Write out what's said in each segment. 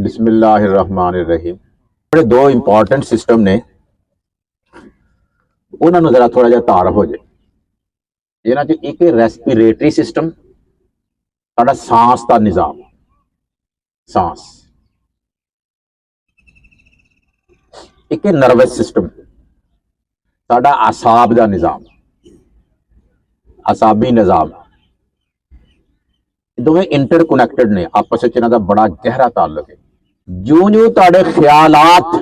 बिस्मिल्लाहिर्रहमानिर्रहीम। बड़े दो इंपॉर्टेंट सिस्टम ने, उन्होंने जरा थोड़ा जिहा तारफ हो जाए। इन्हां च एक रेस्पिरेटरी सिस्टम, साडा सांस का निज़ाम, सांस। एक नर्वस सिस्टम, साडा आसाब का निज़ाम, आसाबी निज़ाम। दोवें इंटरकनैक्टेड ने, आपस में इन्हां दा बड़ा गहरा ताल्लुक है। जो जो तुहाडे ख्यालात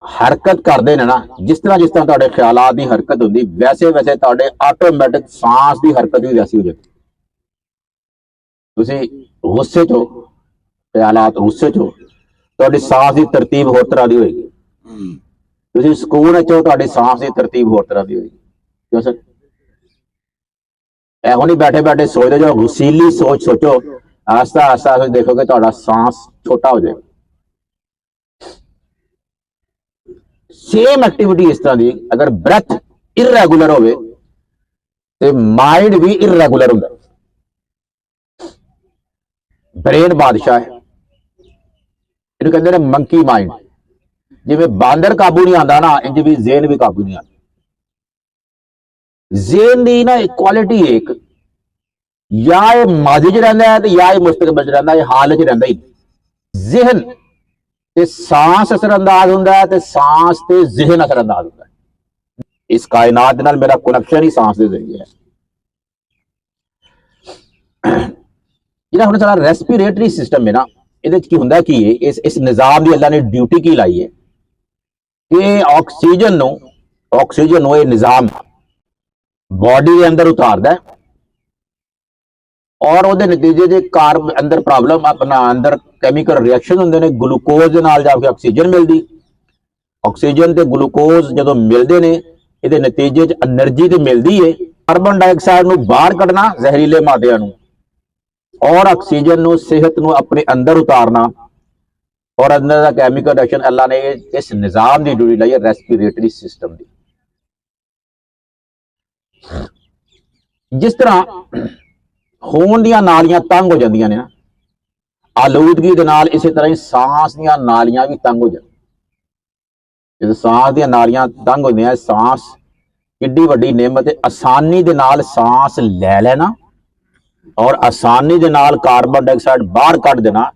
हरकत करते हैं ना, जिस तरह तुहाडे ख्यालात की हरकत होती, वैसे वैसे तुहाडे ऑटोमैटिक सांस की हरकत भी वैसी हो जाती। तुसीं गुस्से चो, ख्यालात गुस्से चो, तुहाडी सांस की तरतीब होर तरह की होएगी। तुसीं सुकून चो, तुहाडी सांस की तरतीब होर तरह की होएगी। क्यों सर? ऐहो नहीं बैठे बैठे सोचते जो गुस्सीली सोच सोचो, आस्ता आस्ता देखोगे तुहाडा सांस छोटा हो जाएगा। सेम एक्टिविटी इस तरह की, अगर ब्रैथ इररेगुलर होवे ते माइंड भी इररेगुलर होंदा। ब्रेन बादशाह है, इन्हें कहते हैं मंकी माइंड। जिवें बांदर काबू नहीं आता ना, इंज भी ज़हन भी काबू नहीं आता। ज़हन की ना एक क्वालिटी है, एक या ये माजी च रहिंदा है, या ये मुस्तकबिल च रहिंदा है, हाल च रहिंदा ही। ज़हन ते सांस असरअंदाज होंदा है, ते सांस ते ज़हन असरअंदाज होंदा है। इस कायनात नाल मेरा कनेक्शन ही सांस के जरिए है। जिहड़ा हुण साडा रेस्पिरेटरी सिस्टम है ना, इहदे च की हुंदा की है, इस निज़ाम की अल्लाह ने ड्यूटी की लाई है कि ऑक्सीजन ये निज़ाम बॉडी के अंदर उतारदा है, और उहदे नतीजे जे कार्ब अंदर प्रॉब्लम अपना अंदर कैमिकल रिएक्शन होंदे ने, ग्लूकोज दे नाल जाके ऑक्सीजन मिलदी। ऑक्सीजन ते ग्लूकोज जदों मिलदे ने, इहदे नतीजे च एनर्जी ते मिलदी है। कार्बन डाइऑक्साइड नूं बाहर कढना, जहरीले मादियां नूं, और ऑक्सीजन नूं, सेहत नूं अपने अंदर उतारना, और अंदर दा कैमिकल रिएक्शन अल्लाह ने इस निज़ाम की ड्यूटी लाई है, रेस्पिरेटरी सिस्टम की। जिस तरह खून दी नालियां तंग हो जांदियां ने ना, आलूदगी दे नाल इसी तरह ही सांस दी नालियां भी तंग हो जांदियां। जब सांस दी नालियां तंग होंदियां, सांस किड्डी वड्डी नेमत है। आसानी दे नाल सांस लै लेना और आसानी दे नाल कार्बन डाइऑक्साइड बाहर कढ देना,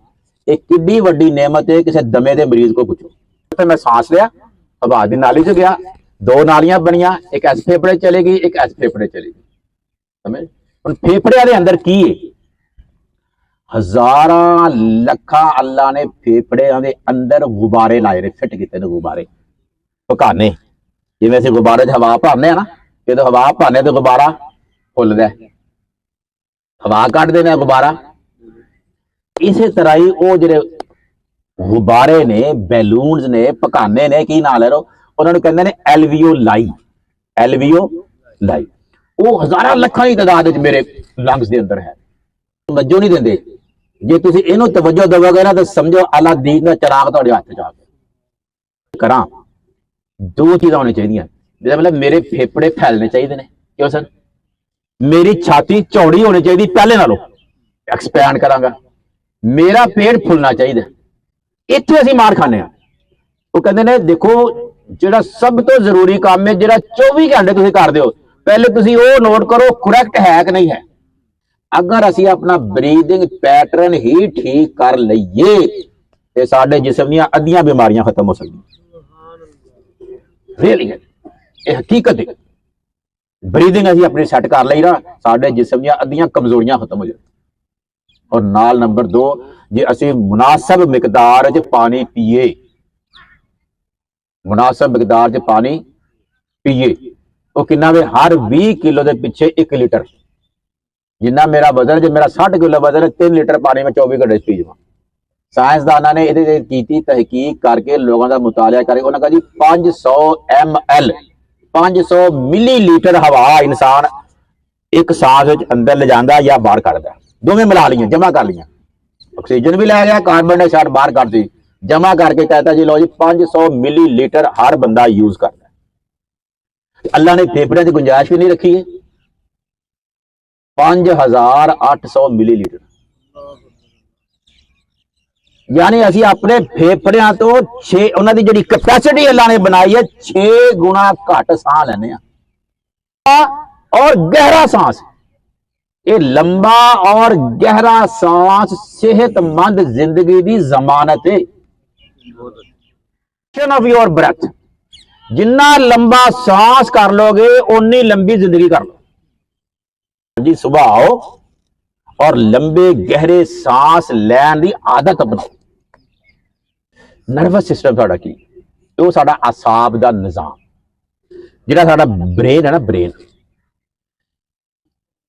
एक किड्डी वड्डी नेमत है। किसी दमे दे मरीज को पूछो, तो मैं सांस लिया, हवा दी नाली च गया, दो नालियां बनिया, एक इस फेफड़े चली गई, एक इस फेफड़े चली गई। समझ? हुण फेफड़ियां दे अंदर की है? हजारां लखां अल्लाह ने फेफड़ियां दे अंदर गुब्बारे लाए ने, फिट कीते ने गुब्बारे, पकाने। जिवें असीं गुब्बारे च हवा भरने ना, जदों हवा भरने तो गुब्बारा फुलदा है, हवा कढ देने गुब्बारा। इसे तरह ही वो जिहड़े गुब्बारे ने, बैलून्स ने, पकाने ने, की नाल है उन्होंने कहते हैं एल्वियोलाई। एल्वियोलाई वो हजारां लखां की तादाद मेरे लंग्स के अंदर है। तवज्जो नहीं देंदे। जे तुसीं इहनूं तवज्जो देवोगे ना, तो समझो अलादीन दा चिराग तुहाडे हत्थ च आ गया। करां दो चीज़ां होनी चाहिए। मतलब मेरे फेफड़े फैलने चाहिए ने। क्यों सर? मेरी छाती चौड़ी होनी चाहिए पहले नालों, एक्सपैंड करांगा। मेरा पेट फुलना चाहिए। इत्थे असीं मार खाने। वो कहते ने देखो, जिहड़ा सब तो जरूरी काम है, जिहड़ा 24 घंटे तुसीं करदे हो, पहले तुसीं वो नोट करो करैक्ट है कि नहीं है। अगर असीं अपना ब्रीदिंग पैटर्न ही ठीक कर लईए, तो साडे जिस्म दीयां अद्धियां बीमारियां खत्म हो सकदियां। रियली है, ये हकीकत है। ब्रीदिंग असीं अपनी सैट कर लई ना, साडे जिस्म दीयां अद्धियां कमजोरियां खत्म हो जाए। और नाल नंबर 2, जे असीं मुनासिब मिकदार च पानी पीए, मुनासिब मिकदार च पानी पीए, वो कितना वे? हर 20 किलो के पिछे 1 लीटर। जिन्ना मेरा वजन, जो मेरा 60 किलो वजन है, 3 लीटर पानी में 24 घंटे पी जावां। साइंसदाना ने ये तहकीक करके, लोगों का मुतालिया करके उन्होंने कहा जी 500 ml 500 मिलीलीटर हवा इंसान एक सांस अंदर ले जाता या बाहर कढ़दा। दोवें मिला लिया, जमा कर लिया, ऑक्सीजन भी लै गया, कार्बन डाइऑक्साइड बाहर कर दी, जमा करके कहता जी लो जी 500 मिलीलीटर हर बंदा यूज करता है। अल्लाह ने फेफड़े की गुंजाइश भी नहीं रखी है। 5800 मिलीलीटर यानी असी अपने फेफड़ियां तो 6 उन्हां दी जिहड़ी कैपेसिटी अल्लाह ने बनाई है 6 गुना घट सांस लेने और गहरा सांस। ये लंबा और गहरा सांस सेहतमंद जिंदगी की जमानत है। ऑफ योर ब्रेथ, जिन्ना लंबा सांस कर लोगे उन्नी लंबी जिंदगी कर लो जी। सुबह आओ और लंबे गहरे सांस लैन की आदत बनाओ। नर्वस सिस्टम साडा की वो साडा असाब दा निजाम, जिहड़ा साडा ब्रेन है ना, ब्रेन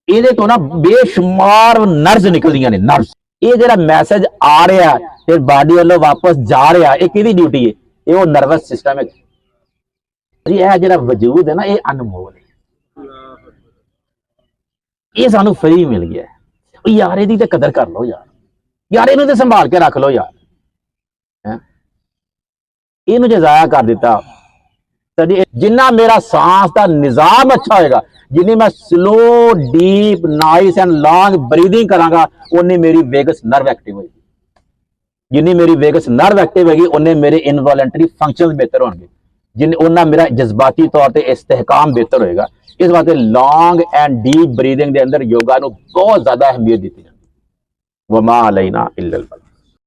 ये तो ना बेशुमार नर्व्स निकलदियां ने, नर्व्स। ये जो मैसेज आ रहा है फिर बॉडी वालों वापस जा रहा, ये किहदी ड्यूटी है? ये वो नर्वस सिस्टम है जी। यह जो वजूद है ना, ये अनमोल है, ये सानू फ्री मिल गया है यार। इहदी ते कदर कर लो यार, यार इहनूं ते संभाल के रख लो यार। इहनूं जे जाया कर दिता तो जिन्ना मेरा सांस का निजाम अच्छा होएगा, जिन्नी मैं slow deep nice and long breathing करांगा, उन्नी मेरी वेगस नर्व एक्टिव होगी। जिन्नी मेरी वेगस नर्व एक्टिव होगी उन्ने मेरे इनवॉलंटरी फंक्शंस बेहतर होंगे, जिन उन्ना मेरा जज्बाती तौर पर इस्तेहकाम बेहतर होएगा। इस वास्ते लॉन्ग एंड डीप ब्रीदिंग के अंदर योगा को बहुत ज्यादा अहमियत दी जाती है। वमा अलैना इल्लल बलाग।